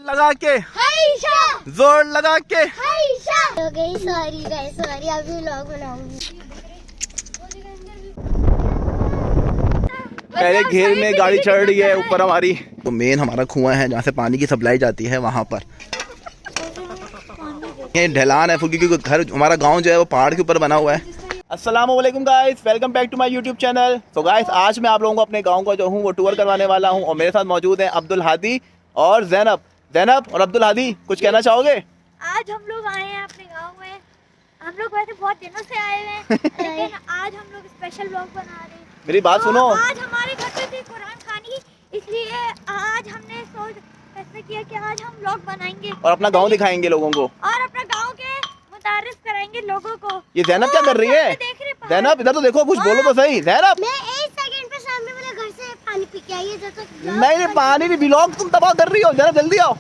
लगा के जोर लगा के सॉरी अभी व्लॉग बनाऊंगी। पहले घेर में गाड़ी चढ़ रही है ऊपर हमारी। तो मेन हमारा कुआं है जहाँ से पानी की सप्लाई जाती है वहाँ पर। ये ढलान है क्योंकि घर हमारा गांव जो है वो पहाड़ के ऊपर बना हुआ है। अस्सलाम वालेकुम guys, welcome back to my YouTube channel. तो गाइस आज मैं आप लोगों को अपने गांव का जो हूँ वो टूर करवाने वाला हूँ और मेरे साथ मौजूद हैं अब्दुल हादी और ज़ैनब और अब्दुल हादी। कुछ कहना चाहोगे? आज हम लोग आए हैं अपने गांव में। हम लोग वैसे बहुत दिनों से आए हैं लेकिन आज हम लोग स्पेशल व्लॉग बना रहे हैं। मेरी बात सुनो। आज हमारे घर पे थी कुरान खानी, इसलिए आज हमने फैसला किया कि आज हम व्लॉग बनाएंगे और अपना गांव दिखाएंगे लोगों को और अपना गांव के मुतारिफ कराएंगे लोगों को। ये ज़ैनब क्या कर रही है? ज़ैनब इधर तो देखो, कुछ बोलो तो सही। ज़ैनब मैं 1 सेकंड पे सामने वाले घर से पानी पी के आई है जब तक नहीं पानी नहीं, व्लॉग तुम तबाह कर रही हो। ज़ैनब जल्दी आओ।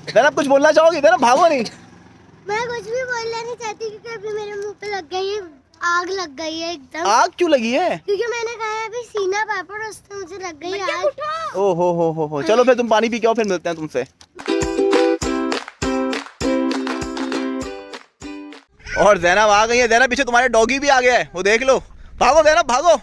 ज़ैनब कुछ बोलना चाहोगी? ज़ैनब भागो नहीं। मैं कुछ भी बोलना नहीं चाहती क्योंकि अभी मेरे मुंह पे लग गई है, आग लग गई है एकदम। आग क्यों लगी है? क्योंकि मैंने कहा है अभी सीना पापड़ उससे मुझे लग गई है आग। ओ हो। चलो फिर तुम पानी पी के आओ, फिर मिलते हैं तुमसे। और ज़ैनब आ गई है। ज़ैनब पीछे तुम्हारे डॉगी भी आ गया है, वो देख लो। भागो ज़ैनब भागो।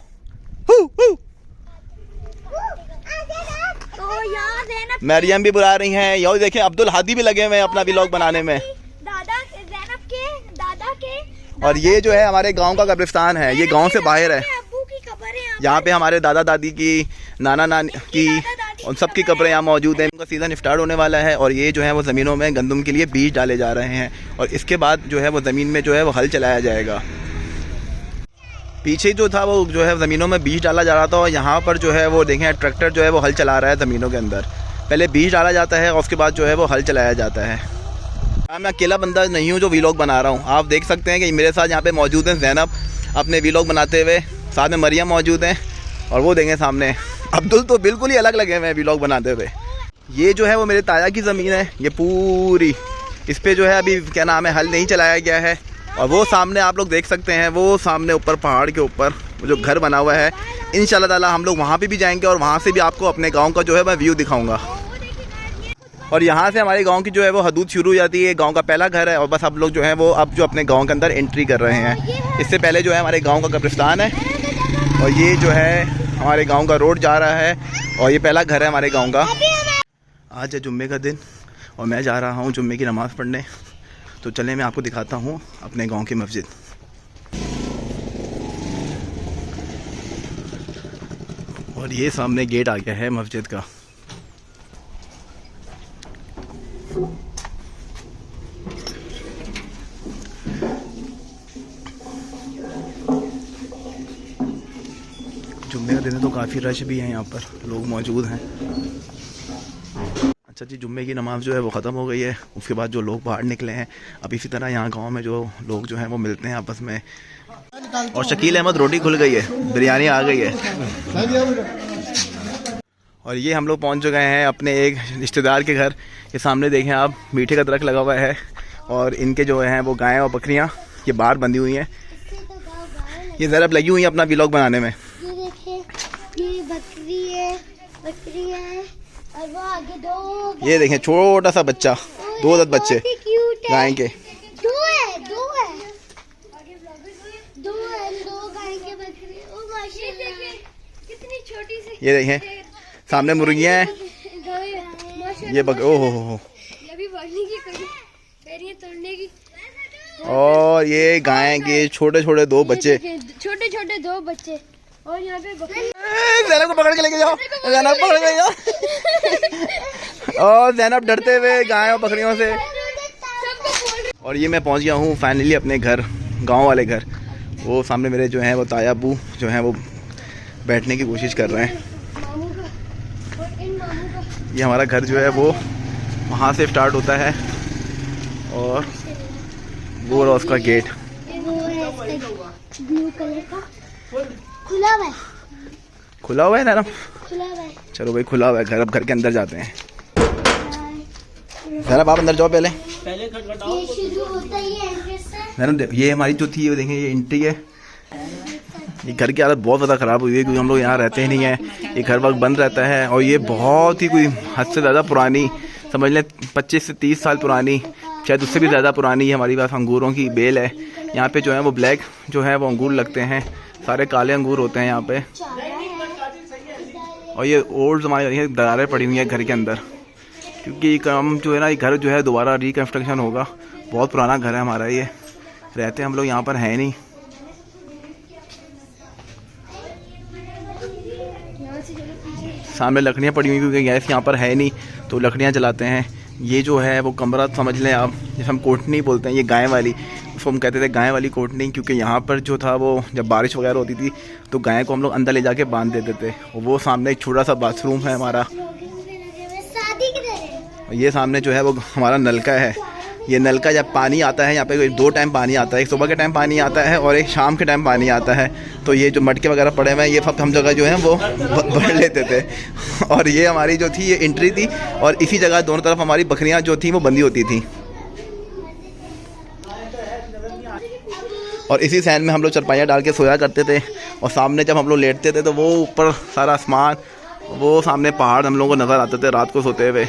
तो यहाँ ज़ैनब मरियम भी बुला रही हैं। यो देखें अब्दुल हादी भी लगे हुए हैं अपना व्लॉग बनाने में। ज़ैनब के दादा के और ये जो है हमारे गांव का कब्रिस्तान है, ये गांव से बाहर है। अब्बू की कब्र है यहाँ पे हमारे दादा दादी की, नाना नानी की, उन सबकी कब्रें यहाँ मौजूद हैं। उनका सीज़न स्टार्ट होने वाला है और ये जो है वो ज़मीनों में गंदम के लिए बीज डाले जा रहे हैं और इसके बाद जो है वो ज़मीन में जो है वो हल चलाया जाएगा। पीछे जो था वो जो है ज़मीनों में बीज डाला जा रहा था और यहाँ पर जो है वो देखें ट्रैक्टर जो है वो हल चला रहा है ज़मीनों के अंदर। पहले बीज डाला जाता है और उसके बाद जो है वो हल चलाया जाता है। मैं अकेला बंदा नहीं हूँ जो व्लॉग बना रहा हूँ। आप देख सकते हैं कि मेरे साथ यहाँ पे मौजूद हैं ज़ैनब अपने व्लॉग बनाते हुए, साथ में मरियम मौजूद हैं और वो देखें सामने अब्दुल तो बिल्कुल ही अलग लगे हुए हैं व्लॉग बनाते हुए। ये जो है वो मेरे ताया की ज़मीन है, ये पूरी इस पर जो है अभी क्या नाम है हल नहीं चलाया गया है। और वो सामने आप लोग देख सकते हैं, वो सामने ऊपर पहाड़ के ऊपर जो घर बना हुआ है, इंशाल्लाह ताला हम लोग वहाँ पे भी जाएंगे और वहाँ से भी आपको अपने गांव का जो है मैं व्यू दिखाऊंगा। और यहाँ से हमारे गांव की जो है वो हदूद शुरू हो जाती है। गांव का पहला घर है और बस अब लोग जो है वो अब जो अपने गांव के अंदर एंट्री कर रहे हैं। इससे पहले जो है हमारे गाँव का कब्रिस्तान है और ये जो है हमारे गाँव का रोड जा रहा है और ये पहला घर है हमारे गाँव का। आज है जुम्मे का दिन और मैं जा रहा हूँ जुम्मे की नमाज़ पढ़ने। तो चलें मैं आपको दिखाता हूँ अपने गांव की मस्जिद। और ये सामने गेट आ गया है मस्जिद का। जुम्मे का दिन है तो काफ़ी रश भी है, यहाँ पर लोग मौजूद हैं। अच्छा जी, जुम्मे की नमाज़ जो है वो ख़त्म हो गई है। उसके बाद जो लोग बाहर निकले हैं, अब इसी तरह यहाँ गांव में जो लोग जो हैं वो मिलते हैं आपस में। और शकील अहमद रोटी खुल गई है, बिरयानी आ गई है। और ये हम लोग पहुँच चुके हैं अपने एक रिश्तेदार के घर। ये सामने देखें आप, मीठे का दरख्त लगा हुआ है और इनके जो हैं वो गायें और बकरियाँ ये बाहर बंधी हुई हैं। ये ज़रा लगी हुई हैं अपना व्लॉग बनाने में। ये बकरी है और वो आगे 2 ये देखें छोटा सा बच्चा, 2 दत बच्चे गाय के। 2 गाय के बकरी। ओ माशाल्लाह कितनी छोटी सी। ये देखें सामने मुर्गियाँ हैं। ये ओहो ये भी बढ़ने की पैरियां तोड़ने की। और ये गाय के छोटे छोटे 2 बच्चे, छोटे 2 बच्चे। और यहाँ पे ज़ैनब को पकड़ के लेके जाओ, ज़ैनब पकड़ के ले जाओ। और ज़ैनब डरते हुए गाय और बकरियों से। और ये मैं पहुँच गया हूँ फाइनली अपने घर, गांव वाले घर। वो सामने मेरे जो हैं वो ताया अबू जो हैं वो बैठने की कोशिश कर रहे हैं। ये हमारा घर जो है वो वहाँ से स्टार्ट होता है और वो रहा उसका गेट। ब्लू कलर का खुला हुआ है ना? चलो भाई खुला हुआ है घर। अब घर के अंदर जाते हैं। ज़रा आप अंदर जाओ पहले। ये शुरू होता ही है एंट्रेंस से। ये हमारी जो थी ये देखें, ये एंट्री है। ये घर की हालत बहुत ज़्यादा ख़राब हुई है क्योंकि हम लोग यहाँ रहते ही नहीं है। ये घर वक्त बंद रहता है और ये बहुत ही कोई हद से ज़्यादा पुरानी समझ लें 25 से 30 साल पुरानी, शायद उससे भी ज़्यादा पुरानी हमारी पास अंगूरों की बेल है। यहाँ पे जो है वो ब्लैक जो है वो अंगूर लगते हैं, सारे काले अंगूर होते हैं यहाँ पे। और ये ओल्ड हमारी दरारें पड़ी हुई हैं घर के अंदर, क्योंकि हम जो है ना, ये घर जो है दोबारा रिकन्स्ट्रक्शन होगा। बहुत पुराना घर है हमारा, ये रहते हम लोग यहाँ पर हैं नहीं। सामने लकड़ियाँ पड़ी हुई, क्योंकि गैस यहाँ पर है नहीं तो लकड़ियाँ जलाते हैं। ये जो है वो कमरा समझ लें आप, जैसे हम कोठनी बोलते हैं, ये गाय वाली, उसको हम कहते थे गाय वाली कोठनी, क्योंकि यहाँ पर जो था वो जब बारिश वगैरह होती थी तो गाय को हम लोग अंदर ले जाके बांध देते थे। और वो सामने एक छोटा सा बाथरूम है हमारा, और ये सामने जो है वो हमारा नलका है। ये नलका जब पानी आता है यहाँ पे 2 टाइम पानी आता है, एक सुबह के टाइम पानी आता है और एक शाम के टाइम पानी आता है। तो ये जो मटके वगैरह पड़े हुए हैं ये सब हम जगह जो है वो भर लेते थे। और ये हमारी जो थी ये एंट्री थी, और इसी जगह दोनों तरफ हमारी बकरियाँ जो थी वो बंधी होती थी। और इसी सैन में हम लोग चरपाइयाँ डाल के सोया करते थे। और सामने जब हम लोग लेटते थे तो वो ऊपर सारा आसमान, वो सामने पहाड़ हम लोगों को नज़र आते थे रात को सोते हुए।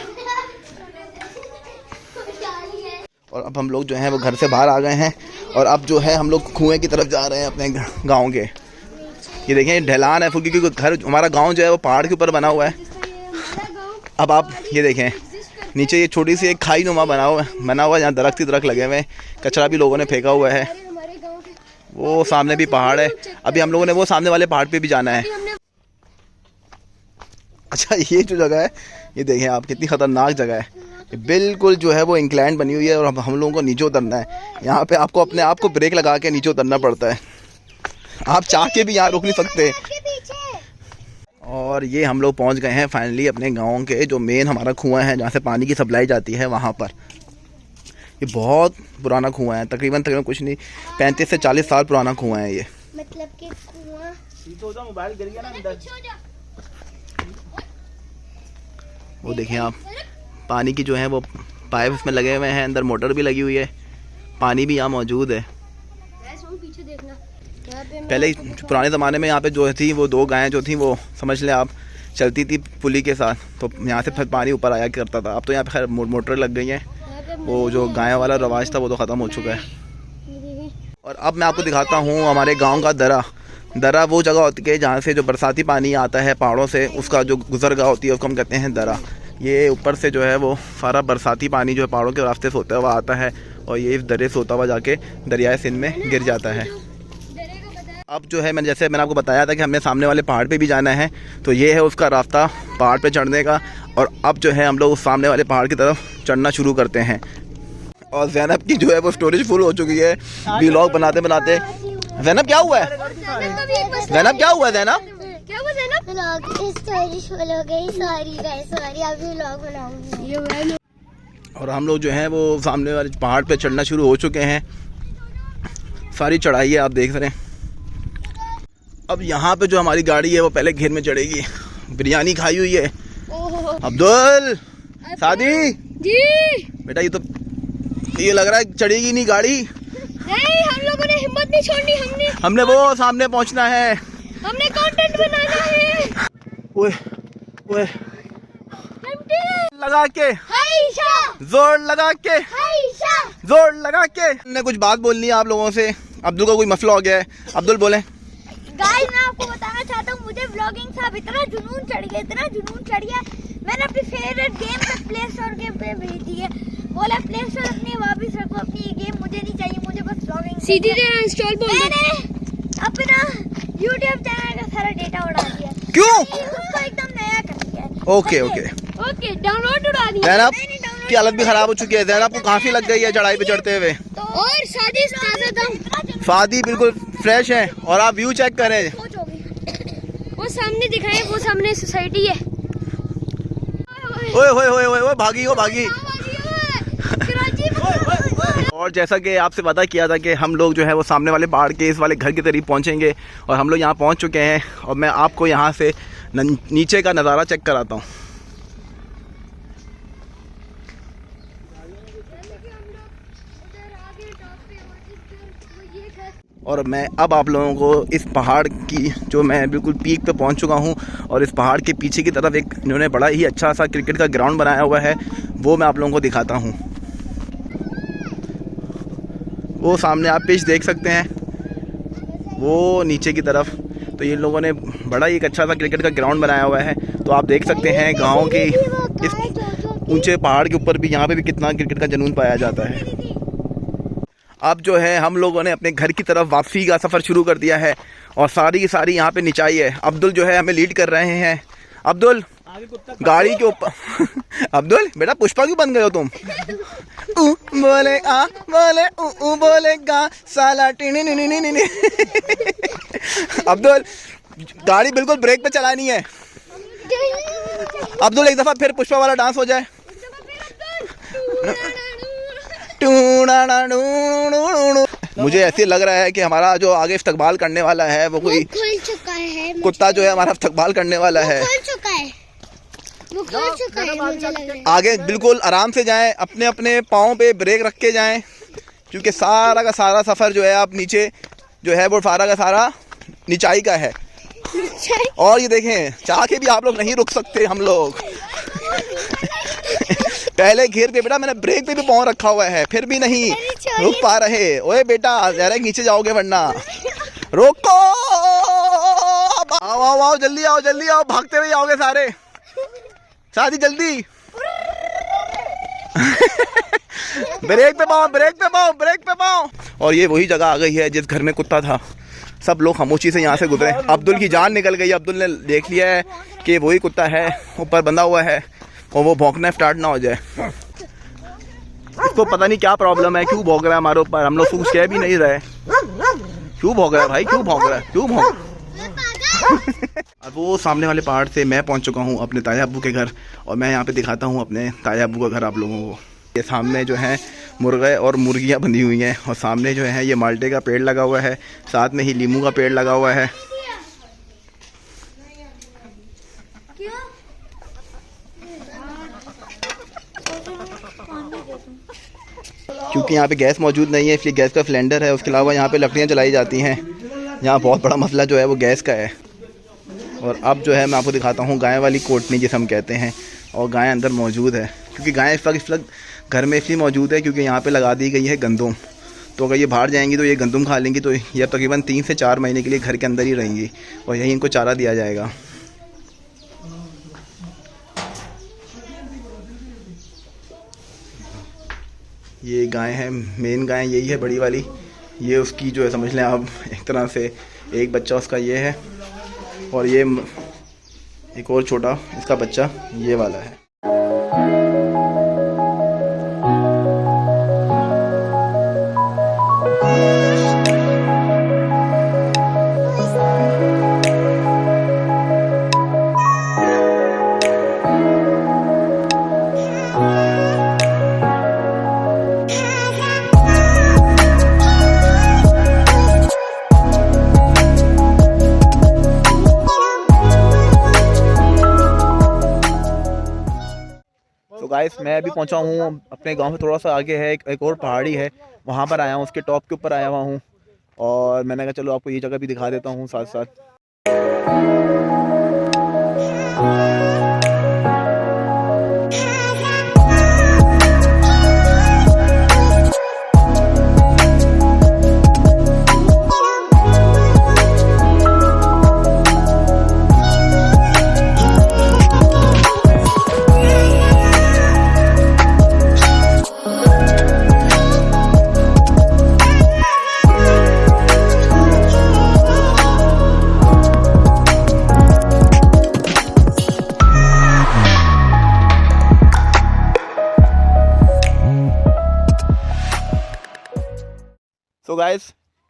और अब हम लोग जो हैं वो घर से बाहर आ गए हैं, और अब जो है हम लोग कुएं की तरफ जा रहे हैं अपने गांव के। ये देखें ढलान है, क्योंकि घर हमारा गांव जो है वो पहाड़ के ऊपर बना हुआ है। अब आप ये देखें नीचे ये छोटी सी एक खाई नुमा बना हुआ है, जहाँ दरख्त ही दरख्त लगे हुए हैं, कचरा भी लोगों ने फेंका हुआ है। वो सामने भी पहाड़ है, अभी हम लोगों ने वो सामने वाले पहाड़ पे भी जाना है। अच्छा, ये जो जगह है ये देखें आप, कितनी ख़तरनाक जगह है। बिल्कुल जो है वो इंक्लाइन बनी हुई है, और अब हम लोगों को नीचे उतरना है। यहाँ पे आपको अपने आप को ब्रेक लगा के नीचे उतरना पड़ता है, आप चाह के भी यहाँ रुक नहीं सकते। और ये हम लोग पहुँच गए हैं फाइनली अपने गांव के जो मेन हमारा कुआं है, जहाँ से पानी की सप्लाई जाती है वहाँ पर। ये बहुत पुराना कुआं है, तकरीबन कुछ नहीं 35 से 40 साल पुराना कुआं है ये। मतलब कि कुआं मोबाइल गिर गया ना अंदर। वो देखें आप, पानी की जो है वो पाइप इसमें लगे हुए हैं, अंदर मोटर भी लगी हुई है, पानी भी यहाँ मौजूद है। पीछे देखना, पहले पुराने ज़माने में यहाँ पे जो थी वो 2 गायें जो थी वो समझ लें आप चलती थी पुली के साथ, तो यहाँ से पानी ऊपर आया करता था। अब तो यहाँ पे खैर मोटर लग गई हैं, वो जो गाय वाला रवाज था वो तो ख़त्म हो चुका है। और अब मैं आपको दिखाता हूँ हमारे गाँव का दरा वो जगह होती है जहाँ से जो बरसाती पानी आता है पहाड़ों से, उसका जो गुजरगाह होती है उसको हम कहते हैं दरा। ये ऊपर से जो है वो सारा बरसाती पानी जो है पहाड़ों के रास्ते से होता है वह आता है, और ये इस दरे से होता हुआ जाके दरियाए सिंध में गिर जाता है। अब जो है मैंने आपको बताया था कि हमें सामने वाले पहाड़ पे भी जाना है, तो ये है उसका रास्ता पहाड़ पे चढ़ने का। और अब जो है हम लोग उस सामने वाले पहाड़ की तरफ चढ़ना शुरू करते हैं। और ज़ैनब की जो है वो स्टोरेज फुल हो चुकी है व्लॉग बनाते बनाते। ज़ैनब क्या हुआ है? ज़ैनब क्या हुआ है? ज़ैनब और हम लोग जो हैं वो सामने वाले पहाड़ पे चढ़ना शुरू हो चुके हैं। सारी चढ़ाई है आप देख रहे हैं। अब यहाँ पे जो हमारी गाड़ी है वो पहले घेर में चढ़ेगी। बिरयानी खाई हुई है। अब्दुल सादी जी बेटा, ये लग रहा है चढ़ेगी नहीं गाड़ी। नहीं, हम लोगों ने हिम्मत नहीं छोड़नी, हमने वो सामने पहुँचना है, हमने कंटेंट बनाना है। ओए ओए लगा के जोर लगा के जोर लगा के हमने कुछ बात बोलनी है आप लोगों से। अब्दुल का कोई मसला हो गया है, अब्दुल बोले। गाइस, मैं आपको बताना चाहता हूँ, मुझे व्लॉगिंग से अब इतना जुनून चढ़ गया, मैंने अपनी फेवरेट गेम पे प्ले स्टोर पे भेजी है। बोला प्ले स्टोर अपनी वापस रखो, अपनी ये गेम मुझे नहीं चाहिए, मुझे बस व्लॉगिंग सीधी तरह इंस्टॉल बोल। मैंने अपना YouTube चैनल का सारा डेटा उड़ा दिया। क्यों? उसको एकदम नया कर दिया। ओके डाउनलोड उड़ा दिया। ज़ैनब की हालत भी खराब हो चुकी है। ज़ैनब को काफी लग गई है चढ़ाई पे चढ़ते हुए। और शादी बिल्कुल फ्रेश है। और आप व्यू चेक करें, वो सामने दिख रहा है, वो सामने सोसाइटी है। ओए ओए ओए ओए भागी हो भागी। और जैसा कि आपसे वादा किया था कि हम लोग जो है वो सामने वाले पहाड़ के इस वाले घर के करीब पहुंचेंगे, और हम लोग यहाँ पहुंच चुके हैं। और मैं आपको यहाँ से नीचे का नज़ारा चेक कराता हूँ। और मैं अब आप लोगों को इस पहाड़ की, जो मैं बिल्कुल पीक पे पहुंच चुका हूं, और इस पहाड़ के पीछे की तरफ एक इन्होंने बड़ा ही अच्छा सा क्रिकेट का ग्राउंड बनाया हुआ है, वो मैं आप लोगों को दिखाता हूं। वो सामने आप पिच देख सकते हैं, वो नीचे की तरफ। तो ये लोगों ने बड़ा ही एक अच्छा सा क्रिकेट का ग्राउंड बनाया हुआ है। तो आप देख सकते हैं गाँव के इस ऊंचे पहाड़ के ऊपर भी, यहाँ पे भी कितना क्रिकेट का जुनून पाया जाता है। अब जो है हम लोगों ने अपने घर की तरफ वापसी का सफ़र शुरू कर दिया है, और सारी की सारी यहाँ पे निचाई है। अब्दुल जो है हमें लीड कर रहे हैं। अब्दुल गाड़ी के ऊपर अब्दुल बेटा पुष्पा क्यों बन गए हो तुम? ऊ बोले आ बोले ऊ बोले गा साला टिनी नी नी नी नी। अब्दुल गाड़ी बिल्कुल ब्रेक पे चलानी है। अब्दुल एक दफ़ा फिर पुष्पा वाला डांस हो जाए। मुझे ऐसे लग रहा है कि हमारा जो आगे इस्तकबाल करने वाला है वो कोई खुल चुका है। कुत्ता जो है हमारा इस्तकबाल करने वाला है। खुल चुका है, वो खुल चुका है, मुझे लग रहा है। आगे बिल्कुल आराम से जाएं, अपने अपने पाँव पे ब्रेक रख के जाएं, क्योंकि सारा का सारा सफ़र जो है आप नीचे जो है वो सारा का सारा निचाई का है। और ये देखें, चाह के भी आप लोग नहीं रुक सकते हम लोग। पहले घेर पे बेटा मैंने ब्रेक पे भी पाँव रखा हुआ है, फिर भी नहीं रुक पा रहे। ओए बेटा डायरेक्ट नीचे जाओगे वरना। रोको, आओ आओ आओ, जल्दी आओ जल्दी आओ, भागते हुए आओगे सारे, शादी जल्दी। ब्रेक पे पाओ ब्रेक पे पाओ ब्रेक पे पाओ। और ये वही जगह आ गई है जिस घर में कुत्ता था। सब लोग खामोशी से यहाँ से गुजरे। अब्दुल की जान निकल गई। अब्दुल ने देख लिया है कि वही कुत्ता है, ऊपर बंधा हुआ है, और वो भौंकना स्टार्ट ना हो जाए। इसको पता नहीं क्या प्रॉब्लम है, क्यों भौंक रहा है हमारे ऊपर, हम लोग कुछ कह भी नहीं रहे। क्यों भौंक रहा है भाई, क्यों भौंक रहा है, क्यों भौंक? अब वो सामने वाले पहाड़ से मैं पहुंच चुका हूं अपने ताया अब्बू के घर, और मैं यहां पे दिखाता हूं अपने ताया अब्बू का घर आप लोगों को। ये सामने जो है मुर्गे और मुर्गियां बंधी हुई हैं, और सामने जो है ये माल्टे का पेड़ लगा हुआ है, साथ में ही लीमू का पेड़ लगा हुआ है। क्योंकि यहाँ पे गैस मौजूद नहीं है, इसलिए गैस का सिलेंडर है। उसके अलावा यहाँ पे लकड़ियाँ जलाई जाती हैं। यहाँ बहुत बड़ा मसला जो है वो गैस का है। और अब जो है मैं आपको दिखाता हूँ गाय वाली कोटनी जिसे हम कहते हैं, और गाय अंदर मौजूद है। क्योंकि गाय इस वक्त घर में इसलिए मौजूद है क्योंकि यहाँ पे लगा दी गई है गंदुम। तो अगर ये बाहर जाएंगी तो ये गंदुम खा लेंगी, तो ये तकरीबन 3 से 4 महीने के लिए घर के अंदर ही रहेंगी, और यहीं इनको चारा दिया जाएगा। ये गाय है, मेन गाय यही है बड़ी वाली। ये उसकी जो है समझ लें आप एक तरह से एक बच्चा उसका ये है, और ये एक और छोटा इसका बच्चा ये वाला है। गाइस मैं अभी पहुंचा हूँ अपने गांव से थोड़ा सा आगे है एक और पहाड़ी है, वहाँ पर आया हूँ, उसके टॉप के ऊपर आया हुआ हूँ, और मैंने कहा चलो आपको ये जगह भी दिखा देता हूँ साथ साथ। तो गाइस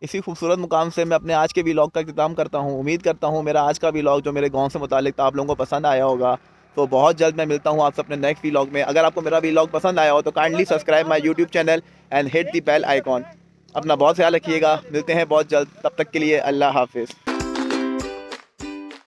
इसी खूबसूरत मुकाम से मैं अपने आज के व्लॉग का इख्तिताम करता हूँ। उम्मीद करता हूँ मेरा आज का व्लॉग जो मेरे गांव से मुतालिक था आप लोगों को पसंद आया होगा। तो बहुत जल्द मैं मिलता हूँ आपसे अपने नेक्स्ट व्लॉग में। अगर आपको मेरा व्लॉग पसंद आया हो तो kindly subscribe my YouTube channel and hit the bell icon. अपना बहुत ख्याल रखिएगा, मिलते हैं बहुत जल्द, तब तक के लिए अल्लाह हाफिज़।